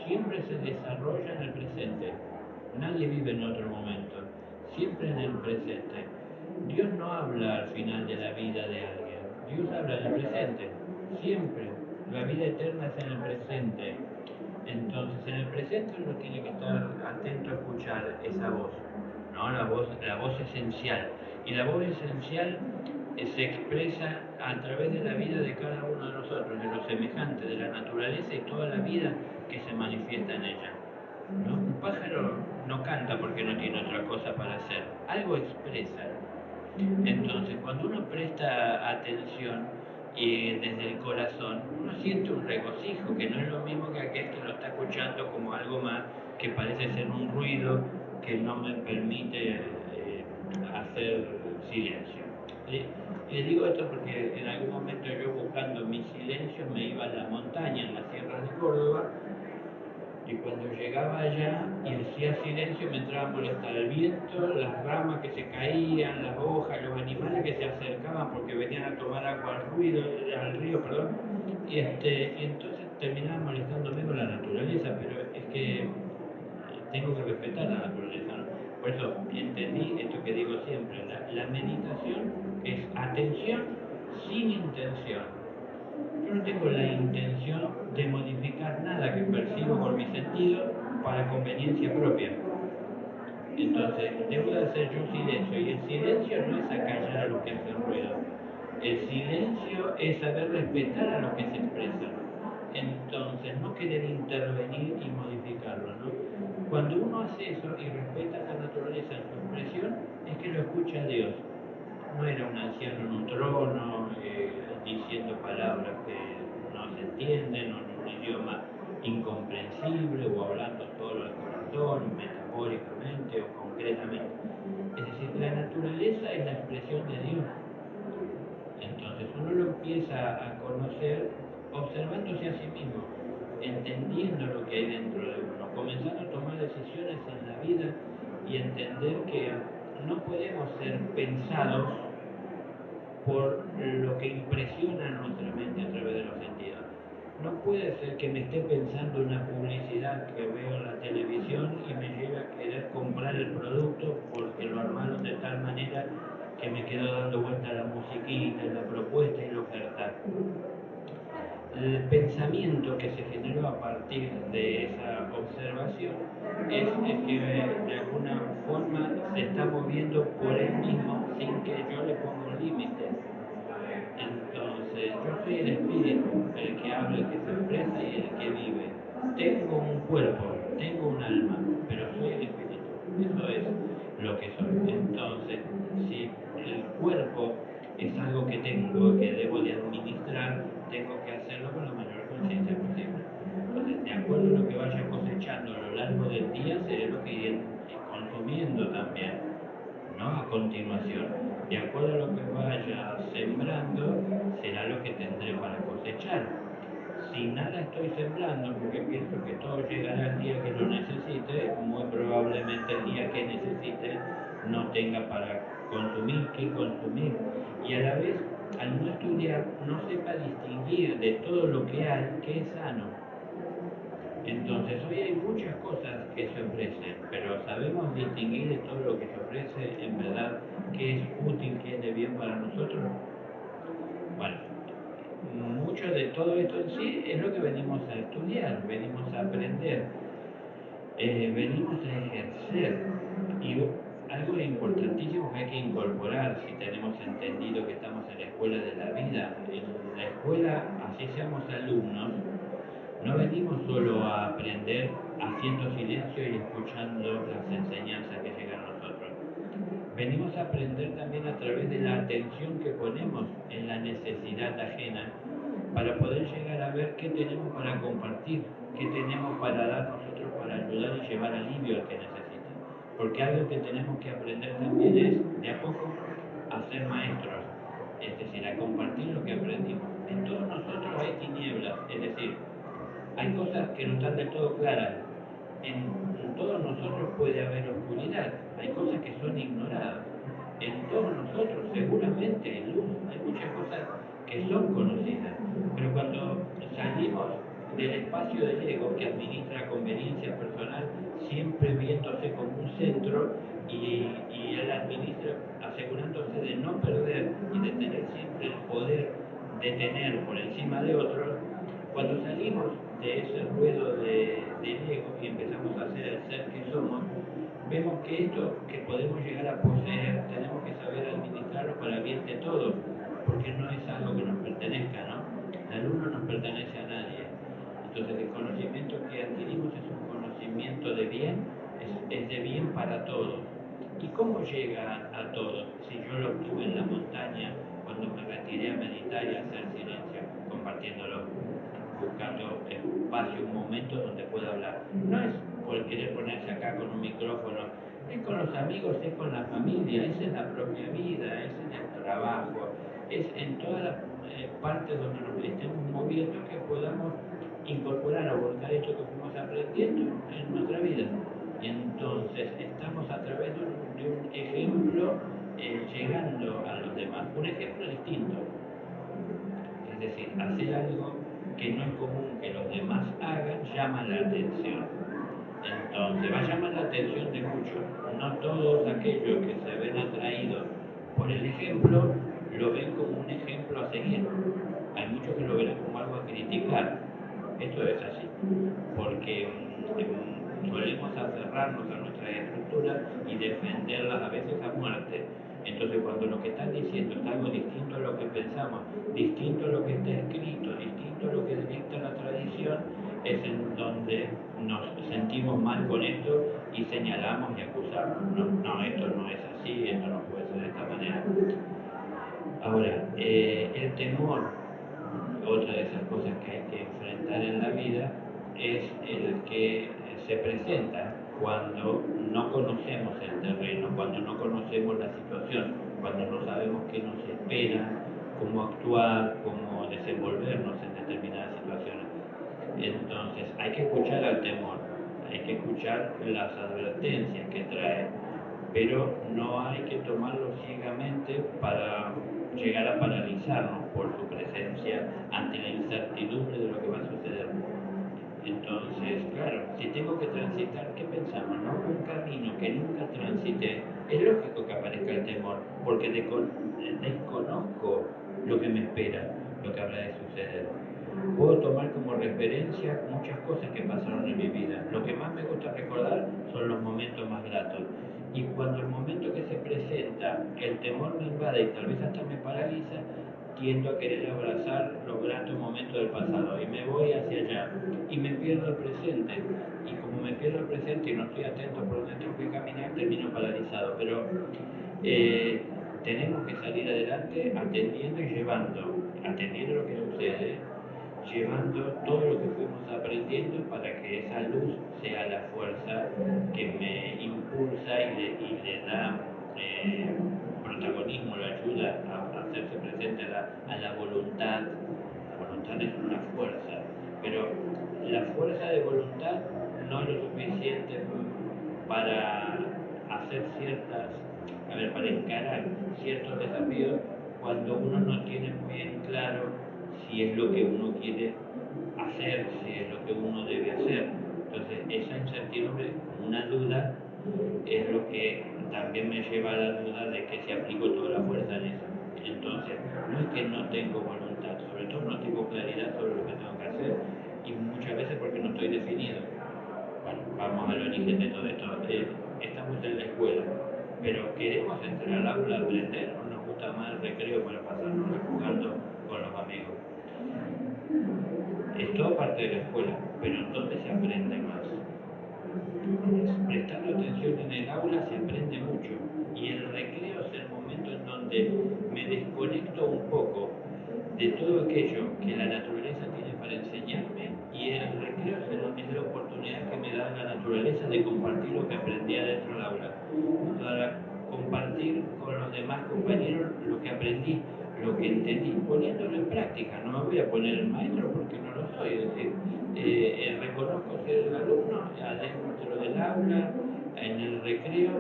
siempre se desarrolla en el presente. Nadie vive en otro momento, siempre en el presente. Dios no habla al final de la vida de alguien, Dios habla en el presente, siempre. La vida eterna es en el presente. Entonces, en el presente uno tiene que estar atento a escuchar esa voz, ¿no? La voz esencial. Y la voz esencial se expresa a través de la vida de cada uno de nosotros, de lo semejante, de la naturaleza y toda la vida que se manifiesta en ella, ¿no? Un pájaro no canta porque no tiene otra cosa para hacer, algo expresa. Entonces, cuando uno presta atención desde el corazón, uno siente un regocijo, que no es lo mismo que aquel que lo está escuchando como algo más que parece ser un ruido que no me permite hacer silencio. ¿Sí? Y les digo esto porque en algún momento yo buscando mi silencio me iba a la montaña, en las sierras de Córdoba, y cuando llegaba allá y hacía silencio me entraba a molestar el viento, las ramas que se caían, las hojas, los animales que se acercaban porque venían a tomar agua al río, perdón, y entonces terminaba molestándome con la naturaleza, pero es que tengo que respetar la naturaleza, ¿no? Por eso entendí esto que digo siempre, la meditación es atención sin intención. Yo no tengo la intención de modificar nada que percibo con mi sentido para conveniencia propia. Entonces, debo de hacer yo silencio, y el silencio no es acallar a los que hacen ruido. El silencio es saber respetar a los que se expresan. Entonces, no querer intervenir y modificarlo, ¿no? Cuando uno hace eso y respeta la naturaleza en su expresión, es que lo escucha a Dios. No era un anciano en un trono diciendo palabras que no se entienden o en un idioma incomprensible o hablando solo al corazón, metafóricamente o concretamente. Es decir, la naturaleza es la expresión de Dios. Entonces uno lo empieza a conocer observándose a sí mismo, entendiendo lo que hay dentro de uno, comenzando a tomar decisiones en la vida y entender que no podemos ser pensados por lo que impresiona nuestra mente a través de los sentidos. No puede ser que me esté pensando una publicidad que veo en la televisión y me lleve a querer comprar el producto porque lo armaron de tal manera que me quedo dando vuelta a la musiquita, la propuesta y la oferta. El pensamiento que se generó a partir de esa observación es el que de alguna forma se está moviendo por él mismo sin que yo le ponga un límite. Entonces, yo soy el espíritu, el que habla, el que se expresa y el que vive. Tengo un cuerpo, tengo un alma, pero soy el espíritu. Eso es lo que soy. Entonces, si el cuerpo es algo que tengo, que debo de administrar, tengo que hacerlo con la mayor conciencia posible. Entonces, de acuerdo a lo que vaya cosechando a lo largo del día, seré lo que iré consumiendo también, ¿no? A continuación, de acuerdo a lo que vaya sembrando, será lo que tendré para cosechar. Si nada estoy sembrando, porque pienso que todo llegará el día que lo necesite, muy probablemente el día que necesite no tenga para consumir, qué consumir. Y a la vez, al no estudiar, no sepa distinguir de todo lo que hay qué es sano. Entonces, hoy hay muchas cosas que se ofrecen, pero ¿sabemos distinguir de todo lo que se ofrece en verdad qué es útil, qué es de bien para nosotros? Bueno, mucho de todo esto en sí es lo que venimos a estudiar, venimos a aprender, venimos a ejercer. Y algo importantísimo que hay que incorporar si tenemos entendido que estamos en la escuela de la vida. En la escuela, así seamos alumnos, no venimos solo a aprender haciendo silencio y escuchando las enseñanzas que llegan a nosotros. Venimos a aprender también a través de la atención que ponemos en la necesidad ajena para poder llegar a ver qué tenemos para compartir, qué tenemos para dar nosotros para ayudar y llevar alivio al que necesita. Porque algo que tenemos que aprender también es, de a poco, a ser maestros, es decir, a compartir lo que aprendimos. En todos nosotros hay tinieblas, es decir, hay cosas que no están del todo claras. En todos nosotros puede haber oscuridad, hay cosas que son ignoradas. En todos nosotros seguramente hay luz, hay muchas cosas que son conocidas. Pero cuando salimos del espacio del ego que administra la conveniencia personal, siempre viéndose como un centro y él administra asegurándose de no perder y de tener siempre el poder de tener por encima de otros. Cuando salimos de ese ruedo del ego y empezamos a ser el ser que somos, vemos que esto que podemos llegar a poseer, tenemos que saber administrarlo para el bien de todos, porque no es algo que nos pertenezca, ¿no? La luz no nos pertenece a nadie. Entonces el conocimiento que adquirimos es un conocimiento de bien, es de bien para todos. ¿Y cómo llega a todos? Si yo lo obtuve en la montaña, cuando me retiré a meditar y a hacer silencio, compartiéndolo, buscando espacio, un momento donde pueda hablar. No es por querer ponerse acá con un micrófono, es con los amigos, es con la familia, es en la propia vida, es en el trabajo, es en todas las partes donde nos estemos moviendo que podamos incorporar o volcar esto que fuimos aprendiendo en nuestra vida. Y entonces estamos a través de un ejemplo llegando a los demás, un ejemplo distinto. Es decir, hacer algo que no es común que los demás hagan llama la atención. Entonces va a llamar la atención de muchos. No todos aquellos que se ven atraídos por el ejemplo lo ven como un ejemplo a seguir. Hay muchos que lo verán como algo a criticar. Esto es así, porque solemos aferrarnos a nuestras estructuras y defenderlas a veces a muerte. Entonces cuando lo que están diciendo es algo distinto a lo que pensamos, distinto a lo que está escrito, distinto a lo que dicta la tradición, es en donde nos sentimos mal con esto y señalamos y acusamos. No, esto no es así, esto no puede ser de esta manera. Ahora, el temor, otra de esas cosas que hay que enfrentar en la vida, es el que se presenta cuando no conocemos el terreno, cuando no conocemos la situación, cuando no sabemos qué nos espera, cómo actuar, cómo desenvolvernos en determinadas situaciones. Entonces, hay que escuchar al temor, hay que escuchar las advertencias que trae, pero no hay que tomarlo ciegamente para llegar a paralizarnos por su presencia ante la incertidumbre de lo que va a suceder. Entonces, claro, si tengo que transitar, ¿qué pensamos? ¿No? Un camino que nunca transité, es lógico que aparezca el temor, porque desconozco lo que me espera, lo que habrá de suceder. Puedo tomar como referencia muchas cosas que pasaron en mi vida. Lo que más me gusta recordar son los momentos más gratos. Y cuando el momento que se presenta, el temor me invade y tal vez hasta me paraliza, tiendo a querer abrazar los gratos momentos del pasado y me voy hacia allá y me pierdo el presente. Y como me pierdo el presente y no estoy atento por donde tengo que caminar, termino paralizado. Pero tenemos que salir adelante atendiendo y atendiendo lo que sucede, llevando todo lo que fuimos aprendiendo para que esa luz sea la fuerza que me impulsa y le da protagonismo, la ayuda a hacerse presente a la voluntad. La voluntad es una fuerza, pero la fuerza de voluntad no es lo suficiente para hacer para encarar ciertos desafíos cuando uno no tiene muy en claro si es lo que uno quiere hacer, si es lo que uno debe hacer. Entonces, esa incertidumbre, una duda, es lo que también me lleva a la duda de que si aplico toda la fuerza en eso. Entonces, no es que no tengo voluntad, sobre todo no tengo claridad sobre lo que tengo que hacer y muchas veces porque no estoy definido. Bueno, vamos al origen de todo esto. Estamos en la escuela, pero ¿queremos entrar al aula a aprender o nos gusta más el recreo para pasarnos jugando con los amigos? Es todo parte de la escuela, pero ¿en dónde se aprende más? Prestando atención en el aula se aprende mucho y el recreo es el momento en donde me desconecto un poco de todo aquello que la naturaleza tiene para enseñarme y el recreo es la oportunidad que me da la naturaleza de compartir lo que aprendí adentro del aula, para compartir con los demás compañeros lo que aprendí, lo que entendí, poniéndolo en práctica. No me voy a poner el maestro porque no lo soy, es decir, reconozco ser el alumno adentro del aula, en el recreo,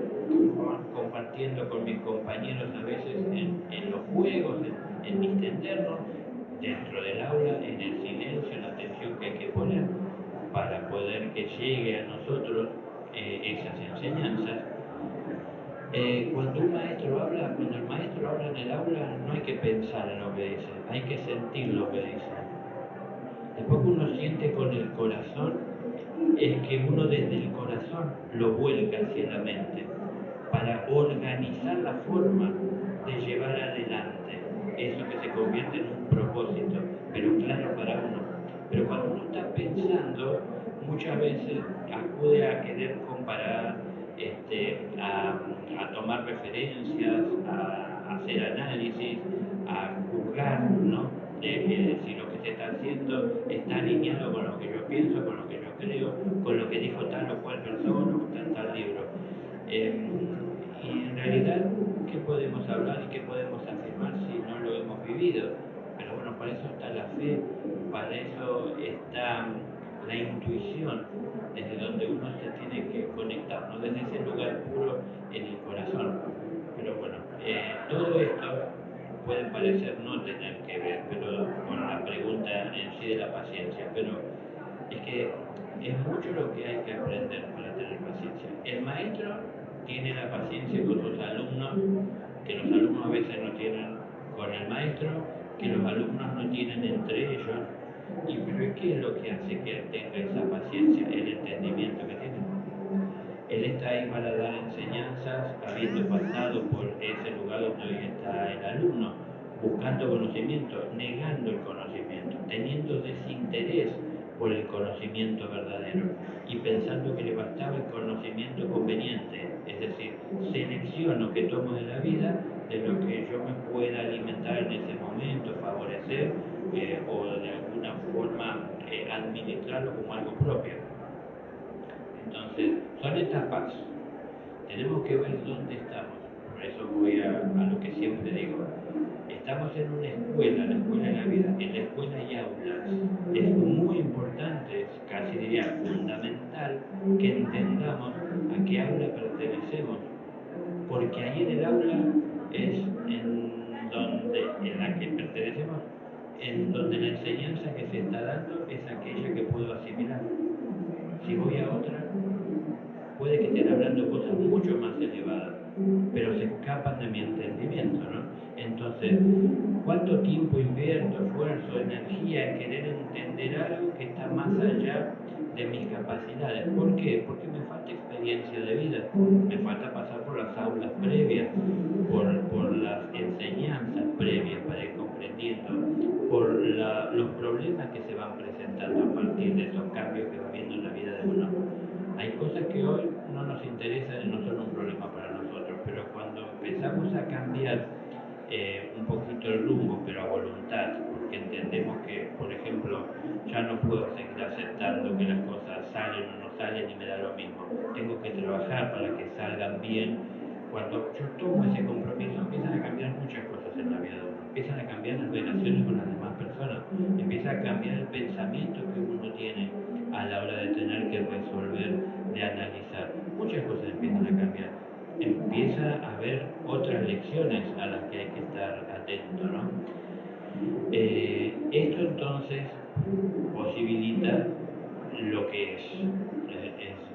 compartiendo con mis compañeros a veces en los juegos, en distendernos, dentro del aula, en el silencio, en la atención que hay que poner para poder que llegue a nosotros esas enseñanzas. Cuando el maestro habla en el aula, no hay que pensar en lo que dice, hay que sentir lo que dice. Después que uno siente con el corazón, es que uno desde el corazón lo vuelca hacia la mente para organizar la forma de llevar adelante eso que se convierte en un propósito, pero claro para uno. Pero cuando uno está pensando, muchas veces acude a querer comparar, a tomar referencias, a hacer análisis, a juzgar, ¿no? Si lo que se está haciendo está alineado con lo que yo pienso, con lo que yo creo, con lo que dijo tal o cual persona o tal libro. Y en realidad, ¿qué podemos hablar y qué podemos afirmar si no lo hemos vivido? Pero bueno, para eso está la fe, para eso está la intuición, desde donde uno se tiene que conectar, ¿no? Desde ese lugar puro en el corazón. Pero bueno, todo esto puede parecer no tener que ver pero con la pregunta en sí de la paciencia, pero es que es mucho lo que hay que aprender para tener paciencia. El maestro tiene la paciencia con sus alumnos, que los alumnos a veces no tienen con el maestro, que los alumnos no tienen entre ellos. Y pero ¿qué es lo que hace que él tenga esa paciencia? El entendimiento que tiene. Él está ahí para dar enseñanzas, habiendo pasado por ese lugar donde hoy está el alumno, buscando conocimiento, negando el conocimiento, teniendo desinterés por el conocimiento verdadero y pensando que le bastaba el conocimiento conveniente, es decir, selecciono que tomo de la vida de lo que yo me pueda alimentar en ese momento, favorecer o de alguna forma administrarlo como algo propio. Entonces, son etapas. Tenemos que ver dónde estamos. Por eso voy a lo que siempre digo. Estamos en una escuela, la escuela de la vida. En la escuela hay aulas. Es muy importante, casi diría fundamental, que entendamos a qué aula pertenecemos. Porque ahí en el aula es en la que pertenecemos, en donde la enseñanza que se está dando es aquella que puedo asimilar. Si voy a otra, puede que estén hablando cosas mucho más elevadas, pero se escapan de mi entendimiento, ¿no? Entonces, ¿cuánto tiempo invierto, esfuerzo, energía en querer entender algo que está más allá de mis capacidades? ¿Por qué? Porque me falta experiencia de vida, me falta pasar por las aulas previas, por las enseñanzas previas para ir comprendiendo, por los problemas que se van presentando a partir de esos cambios que va habiendo en la vida de uno. Hay cosas que hoy no nos interesan y no son un problema para nosotros, pero cuando empezamos a cambiar un poquito el rumbo, pero a voluntad, porque entendemos que, por ejemplo, ya no puedo seguir aceptando que las cosas salen o no salen y me da lo mismo. Tengo que trabajar para que salgan bien. Cuando yo tomo ese compromiso, empiezan a cambiar muchas cosas en la vida de uno. Empiezan a cambiar las relaciones con las demás personas. Empieza a cambiar el pensamiento que uno tiene a la hora de tener que resolver, de analizar. Muchas cosas empiezan a cambiar. Empieza a haber otras lecciones a las que hay que estar atento, ¿no? Esto entonces posibilita lo que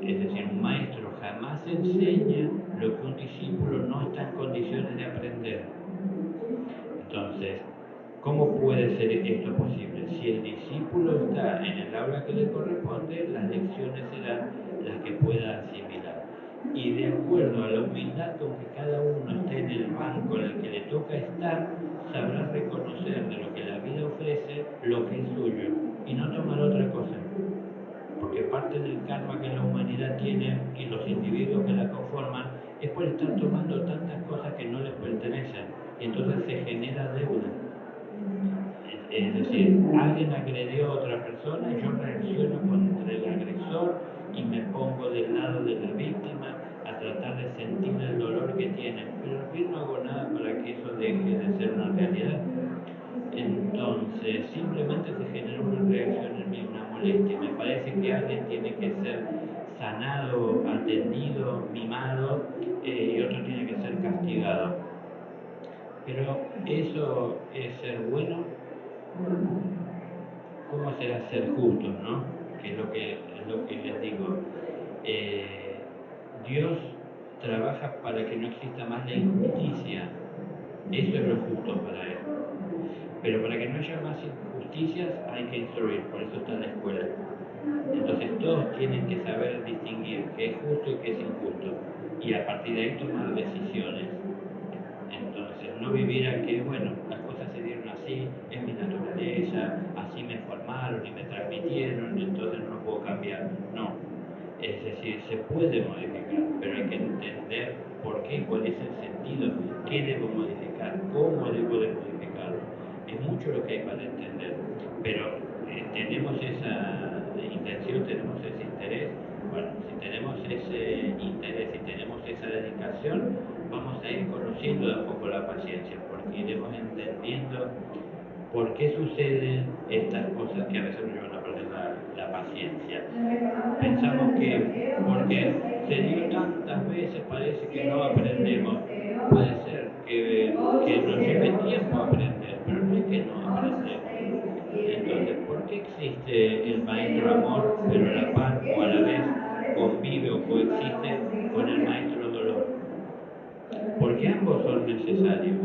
es decir, un maestro jamás enseña lo que un discípulo no está en condiciones de aprender. Entonces, ¿cómo puede ser esto posible? Si el discípulo está en el aula que le corresponde, las lecciones serán las que pueda asimilar. Y de acuerdo a la humildad con que cada uno esté en el banco en el que le toca estar, sabrá reconocer de lo que la vida ofrece lo que es suyo y no tomar otra cosa. Porque parte del karma que la humanidad tiene y los individuos que la conforman es por estar tomando tantas cosas que no les pertenecen y entonces se genera deuda. Es decir, alguien agredió a otra persona y yo reacciono contra el agresor y me pongo del lado de la víctima a tratar de sentir el dolor que tiene, pero al fin no hago nada para que eso deje de ser una realidad. Entonces, simplemente se genera una reacción en mí, una molestia. Me parece que alguien tiene que ser sanado, atendido, mimado, y otro tiene que ser castigado. Pero eso es ser bueno ¿Cómo será ser justos, no? Que es lo que les digo. Eh, Dios trabaja para que no exista más la injusticia. Eso es lo justo para Él. Pero para que no haya más injusticias hay que instruir, por eso está la escuela. Entonces todos tienen que saber distinguir qué es justo y qué es injusto. Y a partir de ahí tomar decisiones. Entonces, no vivir a que, bueno, las cosas se dieron así, es mi naturaleza, así me formaron y me transmitieron, entonces no lo puedo cambiar. No, es decir, se puede modificar, pero hay que entender por qué, cuál es el sentido, qué debo modificar, cómo debo de modificarlo. Es mucho lo que hay para entender, pero tenemos esa intención, tenemos ese interés. Bueno, si tenemos ese interés y tenemos esa dedicación, vamos a ir conociendo de a poco la paciencia, porque iremos entendiendo por qué suceden estas cosas que a veces nos llevan a perder la paciencia. Pensamos que porque se dio tantas veces parece que no aprendemos. Puede ser que nos lleve tiempo aprender, pero no es que no aprendemos. Entonces, ¿por qué existe el maestro amor, pero a la par o a la vez convive o coexiste con el maestro dolor? Porque ambos son necesarios.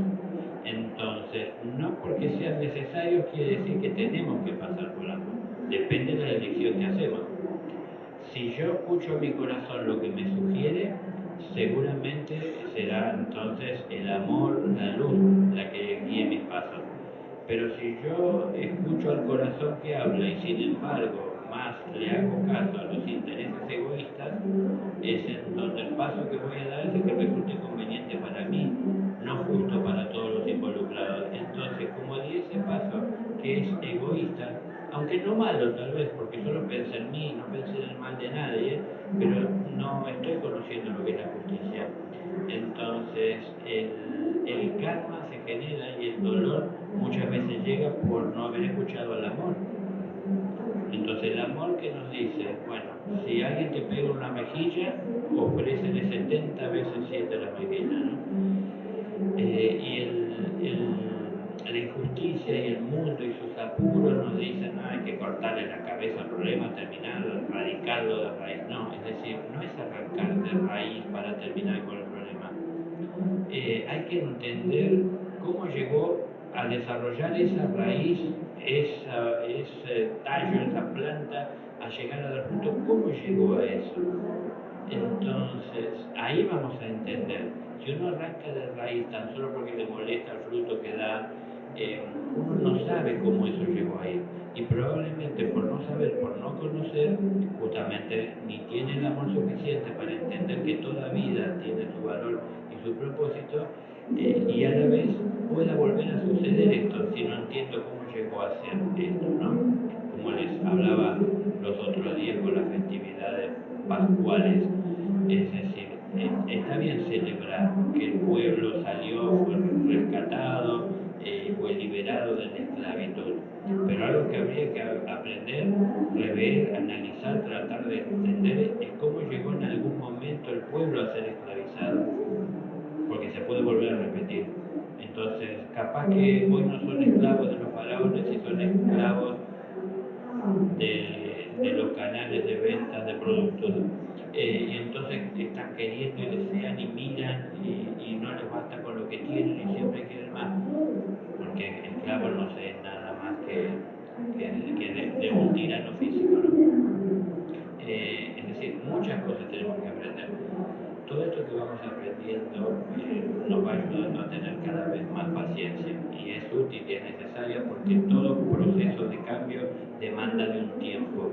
Entonces, no porque sean necesarios quiere decir que tenemos que pasar por ambos. Depende de la elección que hacemos. Si yo escucho a mi corazón lo que me sugiere, seguramente será entonces el amor, la luz, la que guíe mis pasos. Pero si yo escucho al corazón que habla y sin embargo más le hago caso a los intereses egoístas, es en donde el paso que voy a dar es el que resulte conveniente para mí, no justo para todos los involucrados. Entonces, como di ese paso que es egoísta, aunque no malo tal vez, porque solo pensé en mí, no pensé en el mal de nadie, pero no estoy conociendo lo que es la justicia. Entonces, el karma se genera y el dolor muchas veces llega por no haber escuchado al amor. Entonces el amor que nos dice, bueno, si alguien te pega una mejilla, ofrécele 70 veces 7 la mejilla, ¿no? La injusticia y el mundo y sus apuros nos dicen, no, hay que cortarle la cabeza al problema, terminarlo, erradicarlo de raíz. No, es decir, no es arrancar de raíz para terminar con el problema. Hay que entender cómo llegó a desarrollar esa raíz, ese tallo, esa planta, a llegar a dar fruto, cómo llegó a eso. Entonces, ahí vamos a entender. Si uno arranca de raíz tan solo porque le molesta el fruto que da, uno no sabe cómo eso llegó ahí. Y probablemente por no saber, por no conocer, justamente ni tiene el amor suficiente para entender que toda vida tiene su valor y su propósito, y a la vez pueda volver a suceder esto si no entiendo cómo llegó a ser esto, ¿no? Como les hablaba los otros días con las festividades pascuales, es decir, está bien celebrar que el pueblo salió, fue rescatado, fue liberado de la esclavitud, pero algo que habría que aprender, rever, analizar, tratar de entender es cómo llegó en algún momento el pueblo a ser esclavizado, porque se puede volver a repetir. Entonces, capaz que hoy no son esclavos de los faraones y son esclavos de los canales de ventas de productos, y entonces están queriendo y desean y miran y no les basta con lo que tienen y siempre quieren más, porque el esclavo no es nada más que de un tirano físico, ¿no? Es decir, muchas cosas tenemos que aprender. Todo esto que vamos aprendiendo nos va ayudando a tener cada vez más paciencia y es útil y es necesaria porque todo proceso de cambio demanda de un tiempo.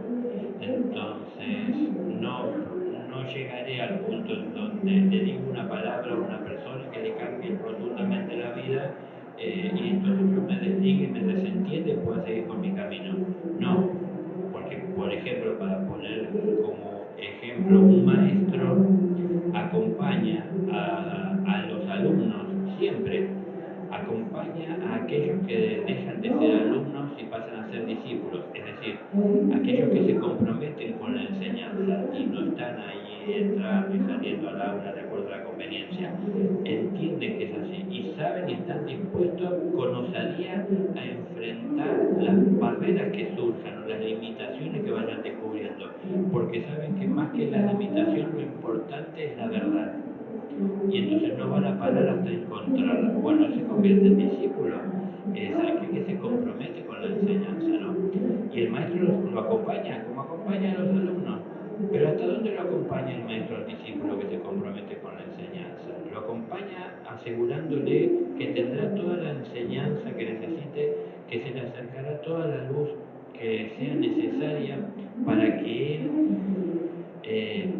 Entonces, no llegaré al punto en donde le digo una palabra a una persona que le cambie rotundamente la vida, y entonces yo me desligue, me desentiende y pueda seguir con mi camino. No, porque, por ejemplo, para poner como ejemplo, un maestro acompaña a los alumnos, siempre acompaña a aquellos que dejan de ser alumnos y pasan a ser discípulos, es decir, aquellos que se comprometen con la enseñanza y no están ahí entrando y saliendo al aula de acuerdo a la conveniencia, entienden que es así y saben y están dispuestos con osadía enfrentar las barreras que surjan, las limitaciones que vayan descubriendo, porque saben que más que la limitación lo importante es la verdad. Y entonces no van a parar hasta encontrarla. Bueno, se convierte en discípulo, es aquel que se compromete con la enseñanza, ¿no? Y el maestro lo acompaña, como acompaña a los alumnos. Pero ¿hasta dónde lo acompaña el maestro al discípulo que se compromete con la enseñanza? Lo acompaña asegurándole que tendrá toda la enseñanza que necesite, que se le acercará toda la luz que sea necesaria para que él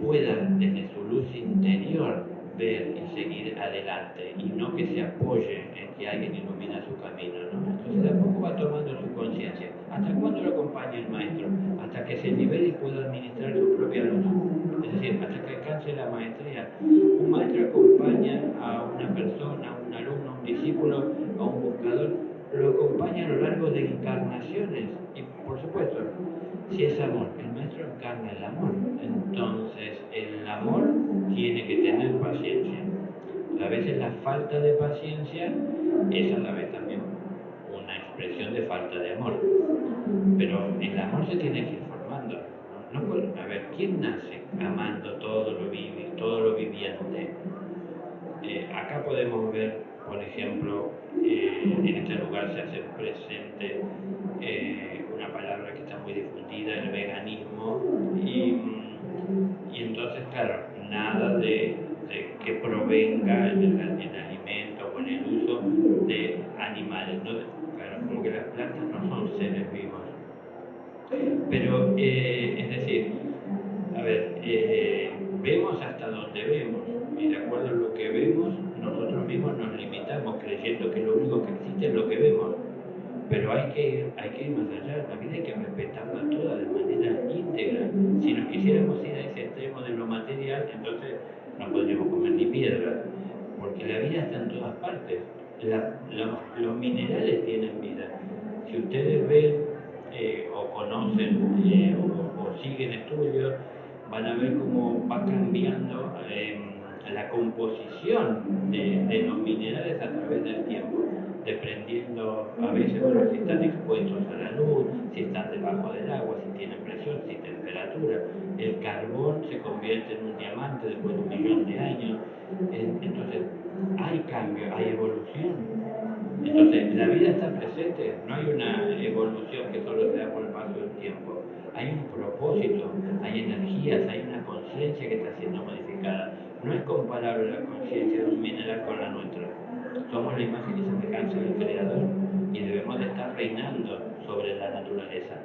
pueda desde su luz interior ver y seguir adelante y no que se apoye en que alguien ilumina su camino, ¿no? Entonces de a poco va tomando su conciencia. ¿Hasta cuándo lo acompaña el maestro? Hasta que se libere y pueda administrar su propia luz. Es decir, hasta que alcance la maestría. Un maestro acompaña a una persona, a un alumno, a un discípulo, a un buscador, lo acompaña a lo largo de encarnaciones. Y por supuesto, si es amor, el maestro encarna el amor. Entonces, el amor tiene que tener paciencia. A veces la falta de paciencia es a la vez también una expresión de falta de amor. Pero el amor se tiene que ir formando. A ver, ¿quién nace amando todo lo viviente? Acá podemos ver, por ejemplo, en este lugar se hace presente una palabra que está muy difundida, el veganismo, y entonces, claro, nada de que provenga en el alimento o en el uso de animales, ¿no? Claro, como que las plantas no son seres vivos. Pero, es decir, a ver, vemos hasta donde vemos, y de acuerdo a lo que vemos, nosotros mismos nos limitamos creyendo que lo único que existe es lo que vemos. Pero hay que ir más allá, la vida hay que respetarla toda de manera íntegra. Si nos quisiéramos ir a ese extremo de lo material, entonces no podríamos comer ni piedra, porque la vida está en todas partes. Los minerales tienen vida. Si ustedes ven o conocen o siguen estudios, van a ver cómo va cambiando la composición de los minerales a través del tiempo, dependiendo a veces, bueno, si están expuestos a la luz, si están debajo del agua, si tienen presión, si temperatura. El carbón se convierte en un diamante después de 1.000.000 de años. Entonces, hay cambio, hay evolución. Entonces, la vida está presente, no hay una evolución que solo se da por el paso del tiempo. Hay un propósito, hay energías, hay una conciencia que está siendo modificada. No es comparable la conciencia de un mineral con la nuestra. Somos la imagen y semejanza del Creador y debemos de estar reinando sobre la naturaleza.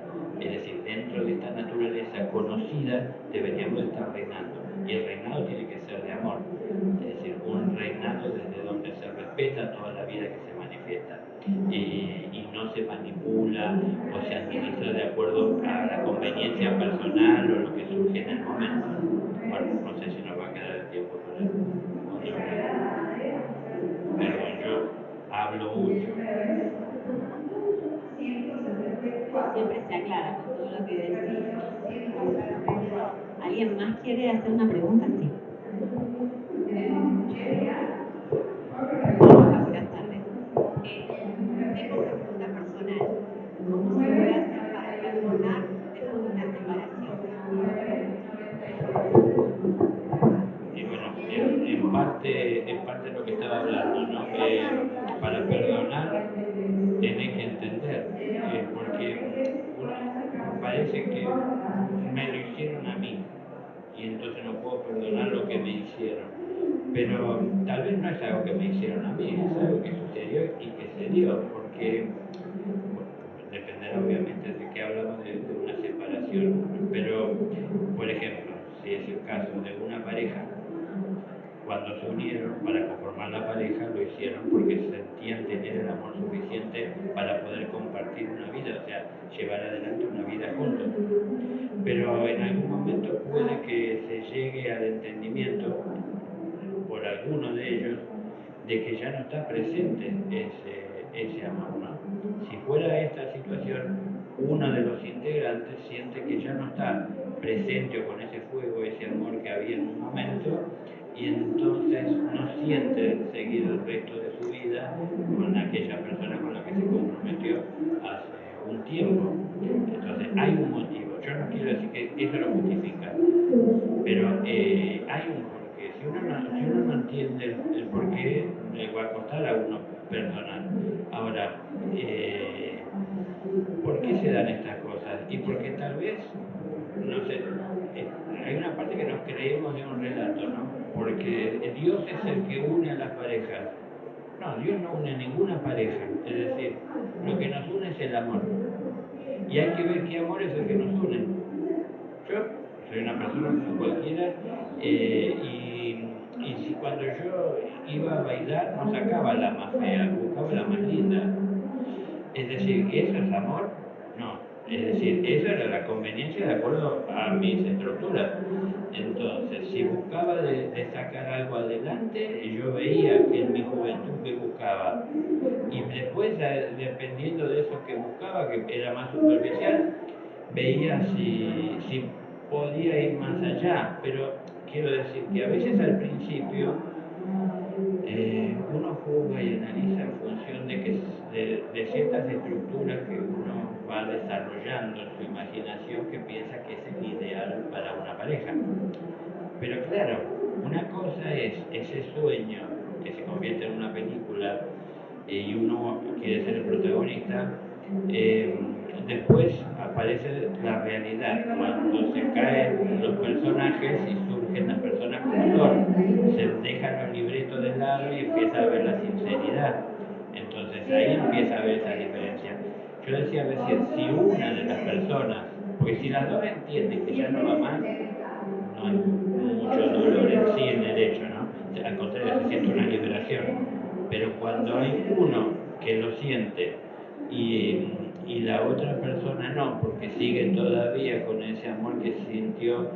Es decir, dentro de esta naturaleza conocida deberíamos de estar reinando. Y el reinado tiene que ser de amor. Es decir, un reinado desde donde se respeta toda la vida que se manifiesta y no se manipula o se administra de acuerdo a la conveniencia personal o lo que surge en el momento. Bueno, no sé si nos va a quedar el tiempo para perdón, yo hablo mucho. No, siempre se aclara con todo lo que decís. ¿Alguien más quiere hacer una pregunta? Sí. Hola, buenas tardes. Tengo una pregunta personal. ¿Cómo se puede hacer para perdonar después de una separación? Y bueno, en parte lo que estaba hablando, ¿no? Para perdonar tenés que entender, porque parece que me lo hicieron a mí y entonces no puedo perdonar lo que me hicieron. Pero tal vez no es algo que me hicieron a mí, es algo que sucedió y que se dio, porque bueno, dependerá obviamente de qué hablamos de una separación, pero por ejemplo, si es el caso de una pareja, cuando se unieron para conformar la pareja, lo hicieron porque sentían tener el amor suficiente para poder compartir una vida, o sea, llevar adelante una vida juntos. Pero en algún momento puede que se llegue al entendimiento por alguno de ellos de que ya no está presente ese amor, ¿no? Si fuera esta situación, uno de los integrantes siente que ya no está presente o con ese fuego, ese amor que había en un momento, y entonces no siente seguir el resto de su vida con aquella persona con la que se comprometió hace un tiempo. Entonces hay un motivo. Yo no quiero decir que eso lo justifica, pero hay un porqué. Si uno no entiende el porqué, le va a costar a uno personal. Ahora, ¿por qué se dan estas cosas? Y porque tal vez, no sé, hay una parte que nos creemos de un relato, ¿no? Porque Dios es el que une a las parejas. No, Dios no une a ninguna pareja. Es decir, lo que nos une es el amor. Y hay que ver qué amor es el que nos une. Yo soy una persona como cualquiera y si cuando yo iba a bailar no sacaba la más fea, buscaba la más linda. Es decir, ¿eso es amor? No. Es decir, esa era la conveniencia de acuerdo a mis estructuras. Entonces, si buscaba de sacar algo adelante, yo veía que en mi juventud que buscaba. Y después, dependiendo de eso que buscaba, que era más superficial, veía si podía ir más allá. Pero quiero decir que a veces al principio uno juzga y analiza en función de ciertas estructuras que uno va desarrollando en su imaginación que piensa que es el ideal para una pareja. Pero claro, una cosa es ese sueño que se convierte en una película y uno quiere ser el protagonista, eh, después aparece la realidad, cuando se caen los personajes y surgen las personas como son, se dejan los libretos de lado y empieza a ver la sinceridad. Entonces ahí empieza a ver esa diferencia. Yo decía recién, si una de las personas, porque si las dos entienden que ya no va más, no hay mucho dolor en sí en el hecho, ¿no? Al contrario, se siente una liberación. Pero cuando hay uno que lo siente y la otra persona no, porque sigue todavía con ese amor que sintió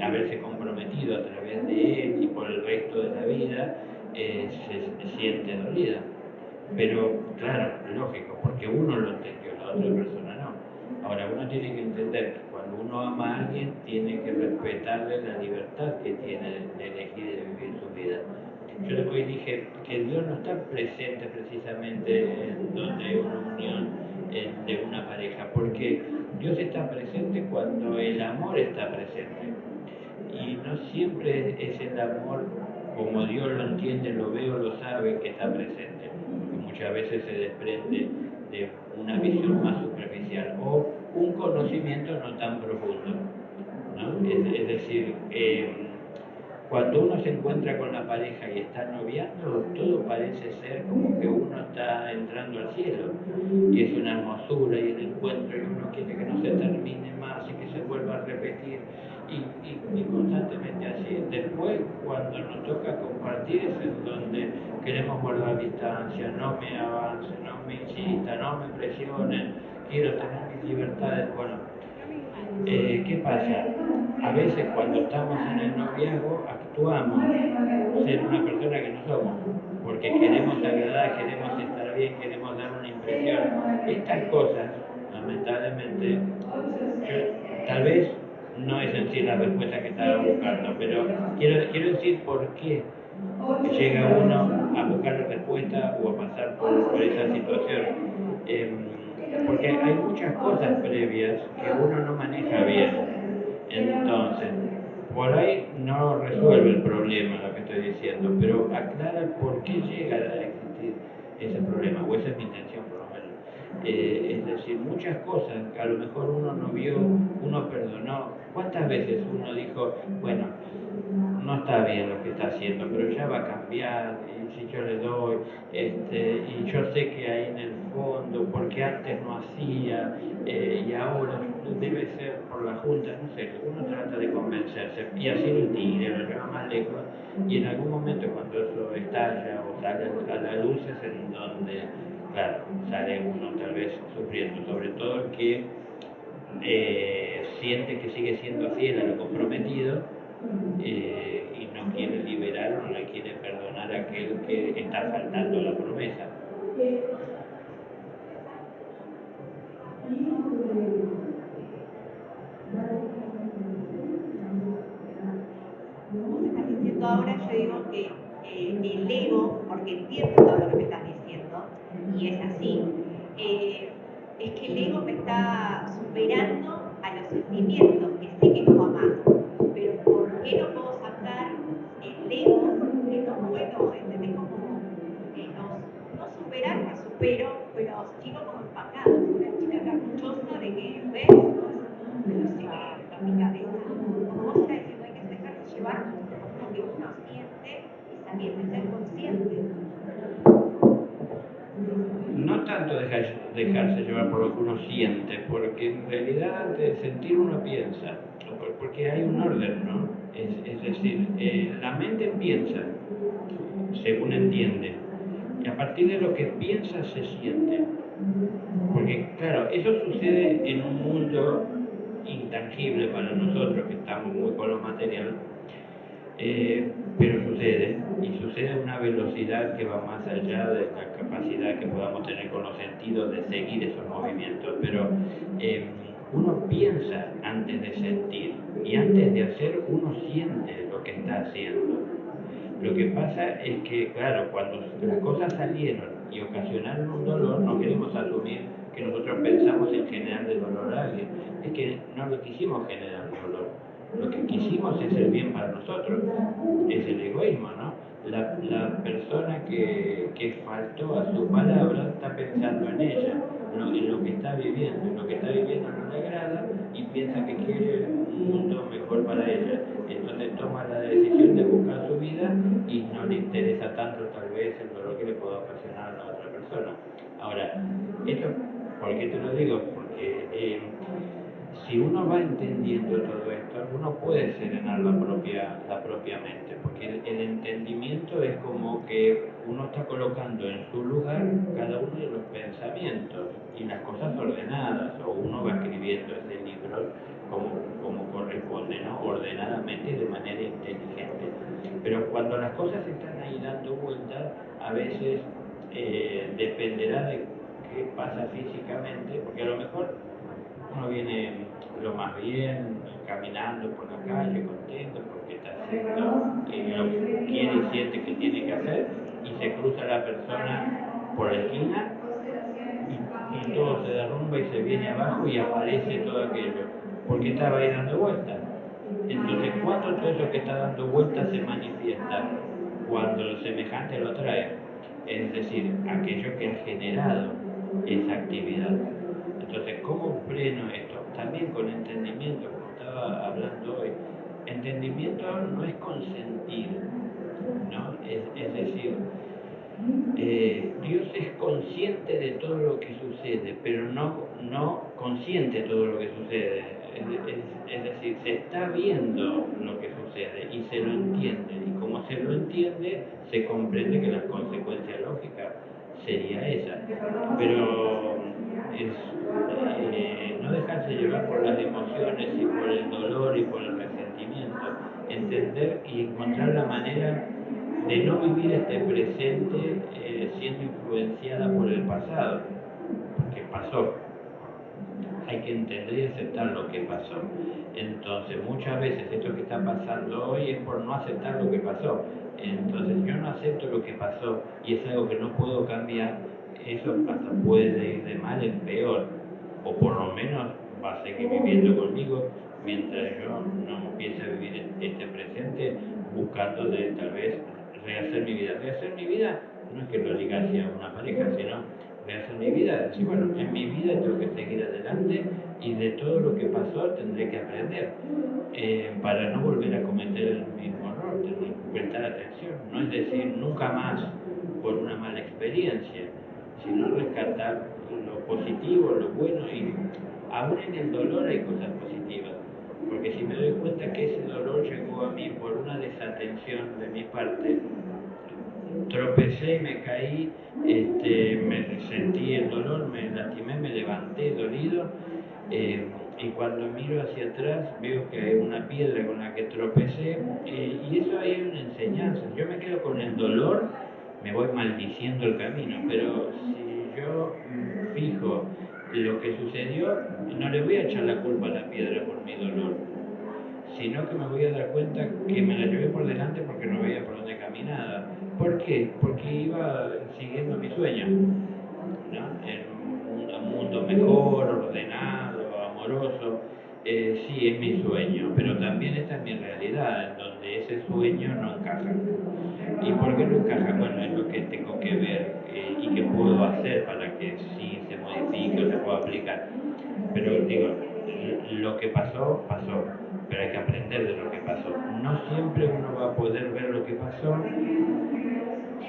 haberse comprometido a través de él y por el resto de la vida, se siente dolida. Pero claro, lógico, porque uno lo entendió, la otra persona no. Ahora, uno tiene que entender que cuando uno ama a alguien, tiene que respetarle la libertad que tiene de elegir y de vivir su vida. Yo después dije que Dios no está presente precisamente en donde hay una unión de una pareja, porque Dios está presente cuando el amor está presente. Y no siempre es el amor como Dios lo entiende, lo ve o lo sabe que está presente, porque muchas veces se desprende de una visión más superficial o un conocimiento no tan profundo, ¿no? Es decir, cuando uno se encuentra con la pareja y está noviando, todo parece ser como que uno está entrando al cielo y es una hermosura y el encuentro y uno quiere que no se termine más y que se vuelva a repetir y constantemente así. Después, cuando nos toca compartir, es en donde queremos guardar distancia, no me avance, no me insista, no me presionen, quiero tener mis libertades. Bueno, ¿qué pasa? A veces cuando estamos en el noviazgo actuamos ser una persona que no somos, porque queremos agradar, queremos estar bien, queremos dar una impresión. Estas cosas, lamentablemente, tal vez no es en sí la respuesta que estaba buscando, pero quiero decir por qué llega uno a buscar la respuesta o a pasar por esa situación. Porque hay muchas cosas previas que uno no maneja bien. Entonces, por ahí no resuelve el problema lo que estoy diciendo, pero aclara por qué llega a existir ese problema, o esa es mi intención por lo menos. Es decir, muchas cosas que a lo mejor uno no vio, uno perdonó. ¿Cuántas veces uno dijo, bueno, no está bien lo que está haciendo, pero ya va a cambiar, y si yo le doy, y yo sé que ahí en el fondo, porque antes no hacía, y ahora debe ser por la Junta, no sé, uno trata de convencerse, y así lo tira, lo lleva más lejos, y en algún momento cuando eso estalla o sale a la luz es en donde, claro, sale uno tal vez sufriendo, sobre todo el que siente que sigue siendo fiel a lo comprometido y no quiere liberar o no le quiere perdonar a aquel que está faltando la promesa. Vos estás diciendo ahora yo digo que el ego, porque entiendo todo lo que me estás diciendo, y es así, es que el ego me está superando a los sentimientos, que sé que no va más, pero ¿por qué no puedo sacar el ego que no puedo, ¿entendés? Como no superar, no supero, pero sigo como empacada, una chica caprichosa de que, ¿ves? No sé qué está en mi cabeza. Como vos estás diciendo, hay que dejarse llevar por lo que uno siente y sabiendo y ser consciente. No tanto dejarse llevar por lo que uno siente, porque en realidad antes de sentir uno piensa, porque hay un orden, ¿no? Es decir, la mente piensa, según entiende, y a partir de lo que piensa se siente. Porque claro, eso sucede en un mundo intangible para nosotros, que estamos muy con lo material, pero sucede, y sucede a una velocidad que va más allá de la capacidad que podamos tener con los sentidos de seguir esos movimientos. Pero uno piensa antes de sentir, y antes de hacer uno siente lo que está haciendo. Lo que pasa es que, claro, cuando las cosas salieron y ocasionaron un dolor, no queremos asumir que nosotros pensamos en generarle dolor a alguien. Es que no lo quisimos generar dolor. Lo que quisimos es el bien para nosotros. Es el egoísmo, ¿no? La persona que faltó a su palabra está pensando en ella, en lo que está viviendo. Lo que está viviendo no le agrada y piensa que quiere un mundo mejor para ella. Entonces toma la decisión de buscar su vida y no le interesa tanto tal vez el dolor que le pueda ocasionar a la otra persona. Ahora, esto, ¿por qué te lo digo? Porque si uno va entendiendo todo esto, uno puede serenar la propia mente, porque el entendimiento es como que uno está colocando en su lugar cada uno de los pensamientos y las cosas ordenadas, o uno va escribiendo ese libro como corresponde, ¿no? Ordenadamente y de manera inteligente. Pero cuando las cosas están ahí dando vueltas, a veces dependerá de qué pasa físicamente, porque a lo mejor uno viene lo más bien, caminando por la calle, contento, porque está haciendo lo que quiere y siente que tiene que hacer, y se cruza la persona por la esquina y todo se derrumba y se viene abajo y aparece todo aquello, porque estaba ahí dando vueltas. Entonces, ¿cuándo todo eso que está dando vueltas se manifiesta? Cuando lo semejante lo trae, es decir, aquello que ha generado esa actividad. Entonces, ¿cómo freno esto? También con entendimiento, como estaba hablando hoy. Entendimiento no es consentir, ¿no? Es decir, Dios es consciente de todo lo que sucede, pero no consciente de todo lo que sucede. Es decir, se está viendo lo que sucede y se lo entiende. Y como se lo entiende, se comprende que la consecuencia lógica sería esa. Pero no dejarse llevar por las emociones y por el dolor y por el resentimiento. Entender y encontrar la manera de no vivir este presente siendo influenciada por el pasado, porque pasó. Hay que entender y aceptar lo que pasó. Entonces, muchas veces esto que está pasando hoy es por no aceptar lo que pasó. Entonces, yo no acepto lo que pasó y es algo que no puedo cambiar, eso hasta puede ir de mal en peor, o por lo menos va a seguir viviendo conmigo mientras yo no empiece a vivir este presente buscando de tal vez rehacer mi vida. Rehacer mi vida no es que lo diga hacia una pareja, sino rehacer mi vida. Decir, bueno, en mi vida tengo que seguir adelante y de todo lo que pasó tendré que aprender para no volver a cometer el mismo error, tener que prestar atención. No es decir nunca más por una mala experiencia, sino rescatar lo positivo, lo bueno, y aún en el dolor hay cosas positivas. Porque si me doy cuenta que ese dolor llegó a mí por una desatención de mi parte, tropecé, me caí, me sentí el dolor, me lastimé, me levanté dolido, y cuando miro hacia atrás veo que hay una piedra con la que tropecé, y eso ahí hay una enseñanza. Yo me quedo con el dolor, me voy maldiciendo el camino, pero si yo fijo lo que sucedió, no le voy a echar la culpa a la piedra por mi dolor, sino que me voy a dar cuenta que me la llevé por delante porque no veía por dónde caminaba. ¿Por qué? Porque iba siguiendo mi sueño, ¿no? En un mundo mejor, ordenado, amoroso. Sí, es mi sueño, pero también esta es mi realidad, en donde ese sueño no encaja. ¿Y por qué no encaja? Bueno, es lo que tengo que ver y que puedo hacer para que sí se modifique o se pueda aplicar. Pero digo, lo que pasó, pasó, pero hay que aprender de lo que pasó. No siempre uno va a poder ver lo que pasó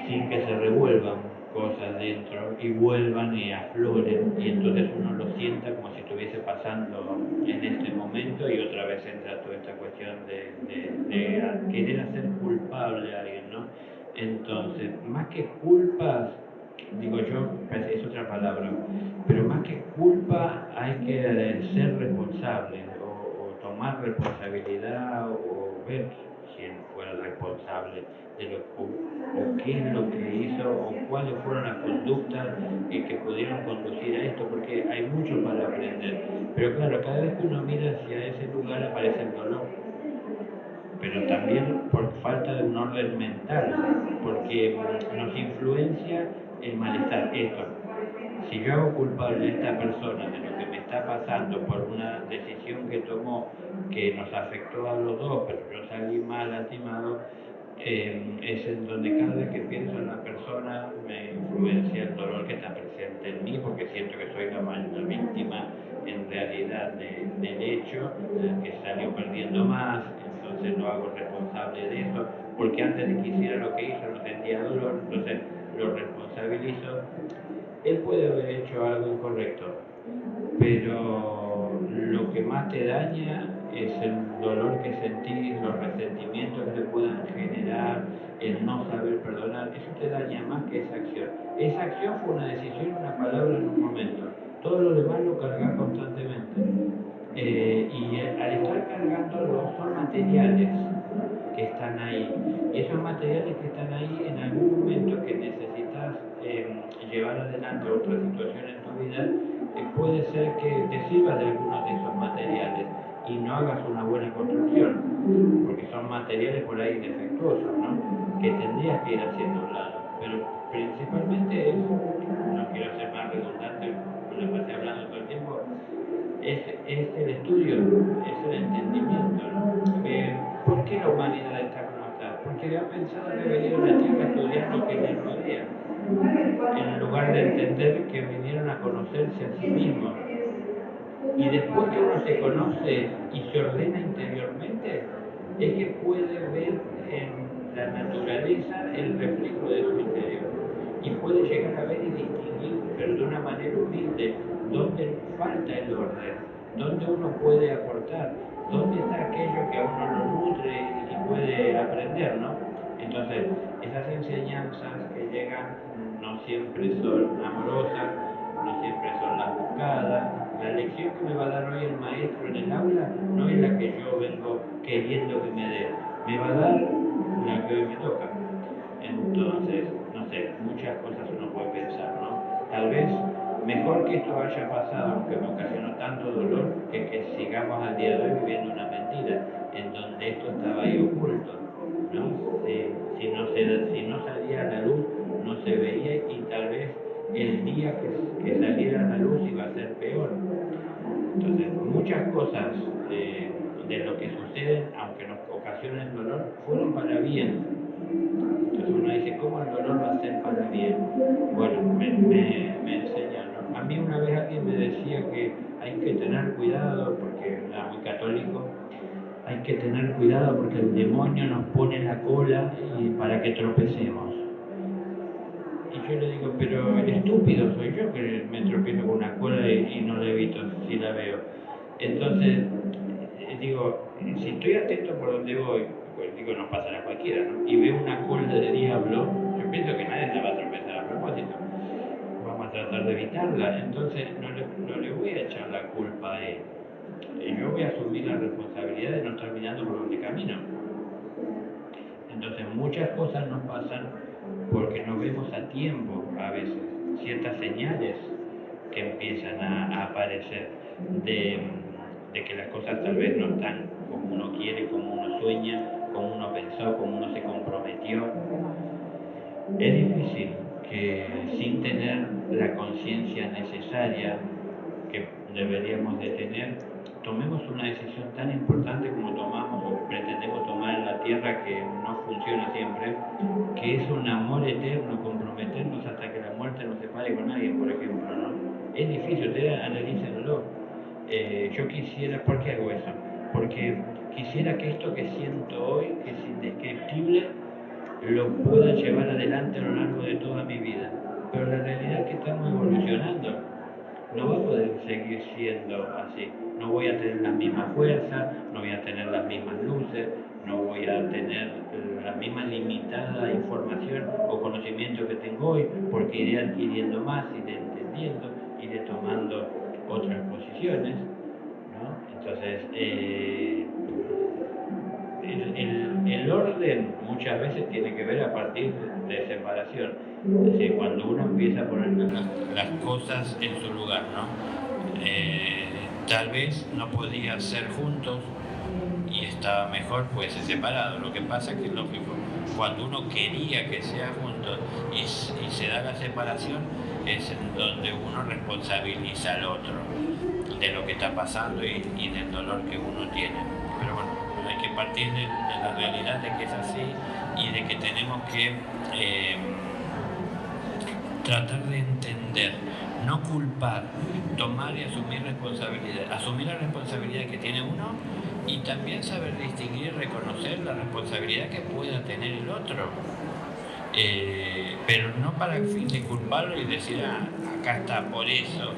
sin que se revuelvan cosas dentro y vuelvan y afloren, y entonces uno lo sienta como si estuviese pasando en este momento, y otra vez entra toda esta cuestión de querer hacer culpable a alguien, ¿no? Entonces, más que culpas, digo yo, es otra palabra, pero más que culpa hay que ser responsable o tomar responsabilidad o ver quién fue el responsable de lo o qué es lo que hizo o cuáles fueron las conductas que pudieron conducir a esto, porque hay mucho para aprender. Pero claro, cada vez que uno mira hacia ese lugar aparece el dolor, pero también por falta de un orden mental, porque nos influencia el malestar. Esto, si yo hago culpable a esta persona de lo que me está pasando por una decisión que tomó que nos afectó a los dos, pero yo salí mal lastimado, es en donde cada vez que pienso en la persona me influencia el dolor que está presente en mí, porque siento que soy la víctima en realidad del hecho, que salió perdiendo más, entonces lo hago responsable de eso, porque antes de que hiciera lo que hizo no sentía dolor, entonces lo responsabilizo. Él puede haber hecho algo incorrecto, pero lo que más te daña es el dolor que sentís, los resentimientos que te puedan generar, el no saber perdonar. Eso te daña más que esa acción. Esa acción fue una decisión, una palabra en un momento. Todo lo demás lo cargas constantemente. Y al estar cargándolo son materiales que están ahí. Y esos materiales que están ahí, en algún momento que necesitas llevar adelante otra situación en tu vida, puede ser que te sirvas de algunos de esos materiales y no hagas una buena construcción, porque son materiales por ahí defectuosos, ¿no? Que tendrías que ir haciendo a un lado. Pero principalmente es, no quiero ser más redundante, me la pasé hablando todo el tiempo, es el estudio, es el entendimiento, ¿no? ¿Por qué la humanidad está como está? Porque ha pensado que vinieron a la Tierra a estudiar lo que les rodea, en lugar de entender que vinieron a conocerse a sí mismos. Y después que uno se conoce y se ordena interiormente, es que puede ver en la naturaleza el reflejo de su interior. Y puede llegar a ver y distinguir, pero de una manera humilde, dónde falta el orden, dónde uno puede aportar, dónde está aquello que a uno lo nutre y puede aprender, ¿no? Entonces, esas enseñanzas que llegan no siempre son amorosas, no siempre son las buscadas. La lección que me va a dar hoy el maestro en el aula no es la que yo vengo queriendo que me dé, me va a dar la que hoy me toca. Entonces, no sé, muchas cosas uno puede pensar, ¿no? Tal vez mejor que esto haya pasado, aunque me ocasionó tanto dolor, que sigamos al día de hoy viviendo una mentira, en donde esto estaba ahí oculto, ¿no? Si no salía a la luz, no se veía, y tal vez el día que saliera a la luz iba a ser peor. Entonces, muchas cosas de lo que suceden, aunque nos ocasionen dolor, fueron para bien. Entonces uno dice, ¿cómo el dolor va a ser para bien? Bueno, me enseñan, ¿no? A mí una vez alguien me decía que hay que tener cuidado, porque era muy católico, hay que tener cuidado porque el demonio nos pone la cola para que tropecemos. Y yo le digo, pero el estúpido soy yo que me tropiezo con una cola y no la evito si la veo. Entonces, digo, si estoy atento por donde voy, pues digo, nos pasará a cualquiera, ¿no? Y veo una cola de diablo, yo pienso que nadie se va a tropezar a propósito. Vamos a tratar de evitarla. Entonces, no le voy a echar la culpa a él. Yo voy a asumir la responsabilidad de no estar mirando por donde camino. Entonces, muchas cosas nos pasan porque no vemos a tiempo a veces ciertas señales que empiezan a aparecer de que las cosas tal vez no están como uno quiere, como uno sueña, como uno pensó, como uno se comprometió. Es difícil que sin tener la conciencia necesaria que deberíamos de tener, tomemos una decisión tan importante como tomamos o pretendemos tomar en la tierra, que no funciona siempre, que es un amor eterno, comprometernos hasta que la muerte nos separe con alguien, por ejemplo, ¿no? Es difícil, ustedes analícenlo. Yo quisiera, ¿por qué hago eso? Porque quisiera que esto que siento hoy, que es indescriptible, lo pueda llevar adelante a lo largo de toda mi vida. Pero la realidad es que estamos evolucionando. No va a poder seguir siendo así. No voy a tener la misma fuerza, no voy a tener las mismas luces, no voy a tener la misma limitada información o conocimiento que tengo hoy, porque iré adquiriendo más, iré entendiendo, iré tomando otras posiciones, ¿no? Entonces, el orden muchas veces tiene que ver a partir de separación. Es decir, cuando uno empieza a poner las cosas en su lugar, ¿no? Tal vez no podía ser juntos y estaba mejor fuese separado. Lo que pasa es que, lógico, cuando uno quería que sea juntos y se da la separación, es en donde uno responsabiliza al otro de lo que está pasando y del dolor que uno tiene. Pero bueno, hay que partir de la realidad de que es así y de que tenemos que tratar de entender, no culpar, tomar y asumir responsabilidad, asumir la responsabilidad que tiene uno y también saber distinguir y reconocer la responsabilidad que pueda tener el otro. Pero no para el fin de culparlo y decir, acá está, por eso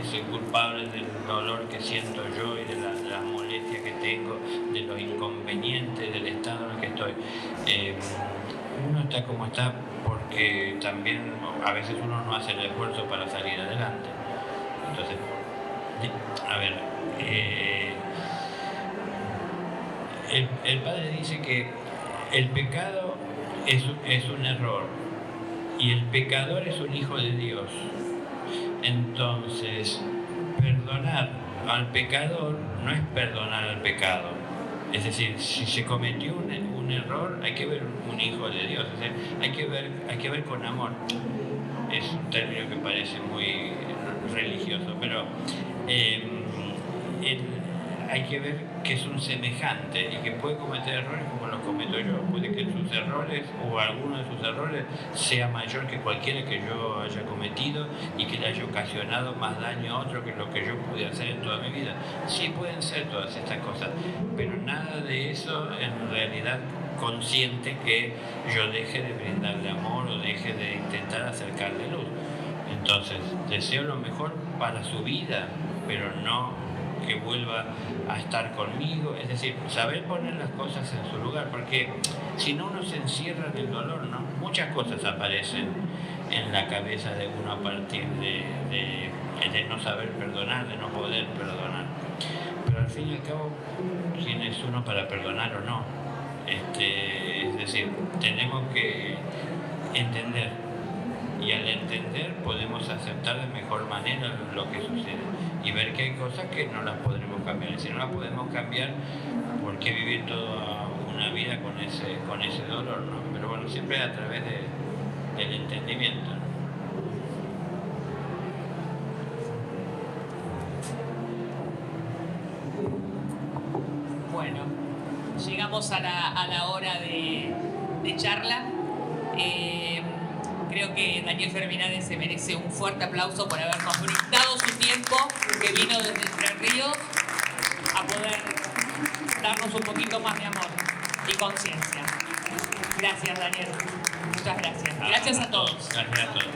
soy culpable del dolor que siento yo y de la molestia que tengo, de los inconvenientes, del estado en el que estoy. Uno está como está porque también a veces uno no hace el esfuerzo para salir adelante. Entonces, a ver, el padre dice que el pecado es un error y el pecador es un hijo de Dios. Entonces, perdonar al pecador no es perdonar al pecado. Es decir, si se cometió un error, hay que ver un hijo de Dios. Es decir, hay que ver con amor. Es un término que parece muy religioso, pero hay que ver que es un semejante y que puede cometer errores como los cometo yo. Puede que sus errores o alguno de sus errores sea mayor que cualquiera que yo haya cometido y que le haya ocasionado más daño a otro que lo que yo pude hacer en toda mi vida. Sí pueden ser todas estas cosas, pero nada de eso en realidad consciente que yo deje de brindarle amor o deje de intentar acercarle luz. Entonces, deseo lo mejor para su vida, pero no que vuelva a estar conmigo. Es decir, saber poner las cosas en su lugar, porque si no, uno se encierra en el dolor, ¿no? Muchas cosas aparecen en la cabeza de uno a partir de no saber perdonar, de no poder perdonar. Pero al fin y al cabo, ¿quién es uno para perdonar o no? Es decir, tenemos que entender, y al entender podemos aceptar de mejor manera lo que sucede y ver que hay cosas que no las podremos cambiar. Y si no las podemos cambiar, ¿por qué vivir toda una vida con ese dolor, ¿no? Pero bueno, siempre a través del entendimiento, ¿no? Bueno, llegamos a la hora de charla. Creo que Daniel Ferminades se merece un fuerte aplauso por habernos brindado su tiempo, que vino desde Entre Ríos a poder darnos un poquito más de amor y conciencia. Gracias, Daniel. Muchas gracias. Gracias a todos. Gracias a todos.